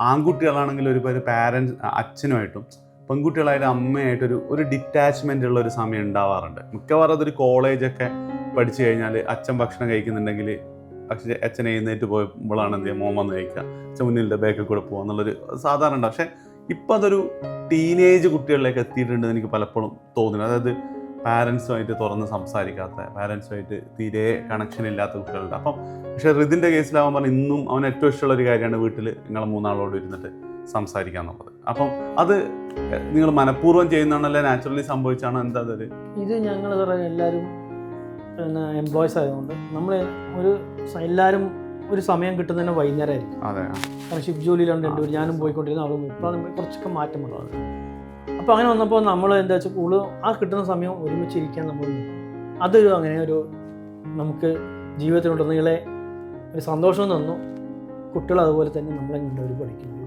ആൺകുട്ടികളാണെങ്കിൽ ഒരുപാട് പാരൻസ് അച്ഛനുമായിട്ടും പെൺകുട്ടികളായിട്ട് അമ്മയായിട്ടൊരു ഒരു ഡിറ്റാച്ച്മെൻ്റ് ഉള്ള ഒരു സമയം ഉണ്ടാവാറുണ്ട്. മിക്കവാറും അതൊരു കോളേജൊക്കെ പഠിച്ചു കഴിഞ്ഞാൽ അച്ഛൻ ഭക്ഷണം കഴിക്കുന്നുണ്ടെങ്കിൽ അച്ഛൻ എഴുന്നേറ്റ് പോയപ്പോഴാണ് എന്ത് ചെയ്യുക, മോൻ വന്ന് കഴിക്കുക, അച്ഛൻ മുന്നിലെ ബാക്കിൽ കൂടെ പോകുക എന്നുള്ളൊരു സാധാരണ ഉണ്ട്. പക്ഷേ ഇപ്പം അതൊരു ടീനേജ് കുട്ടികളിലേക്ക് എത്തിയിട്ടുണ്ടെന്ന് എനിക്ക് പലപ്പോഴും തോന്നുന്നു. അതായത് പാരൻസുമായിട്ട് തുറന്ന് സംസാരിക്കാത്ത, പാരൻസുമായിട്ട് തീരെ കണക്ഷൻ ഇല്ലാത്ത കുട്ടികളുണ്ട്. അപ്പം പക്ഷേ റിതിൻ്റെ കേസിലാവാൻ പറഞ്ഞാൽ ഇന്നും അവന് ഏറ്റവും ഇഷ്ടമുള്ള ഒരു കാര്യമാണ് വീട്ടിൽ നിങ്ങൾ മൂന്നാളോട് ഇരുന്നിട്ട് സംസാരിക്കുക എന്നുള്ളത്. അപ്പം അത് നിങ്ങൾ മനഃപൂർവ്വം ചെയ്യുന്നതാണല്ലേ, നാച്ചുറലി സംഭവിച്ചാണോ, എന്താ അതൊരു? ഇത് ഞങ്ങൾ എല്ലാവരും പിന്നെ എംപ്ലോയീസ് ആയതുകൊണ്ട് നമ്മൾ എല്ലാവരും ഒരു സമയം കിട്ടുന്നതിന് വൈകുന്നേരമായിരിക്കും. അതെ, കാരണം ഷിഫ്റ്റ് ജോലിയിലാണ് രണ്ടുപേരും, ഞാനും പോയിക്കൊണ്ടിരുന്ന അവിടെ ഇപ്പോഴാണ് കുറച്ചൊക്കെ മാറ്റം വന്നത്. അപ്പോൾ അങ്ങനെ വന്നപ്പോൾ നമ്മൾ എന്താ വെച്ചാൽ കൂടുതൽ ആ കിട്ടുന്ന സമയം ഒരുമിച്ചിരിക്കാൻ നമ്മൾ അത് അങ്ങനെ ഒരു നമുക്ക് ജീവിതത്തിലുണ്ടെന്നുകളെ ഒരു സന്തോഷം തന്നു. കുട്ടികൾ അതുപോലെ തന്നെ നമ്മളെ കണ്ടവർ പഠിക്കുന്നത്.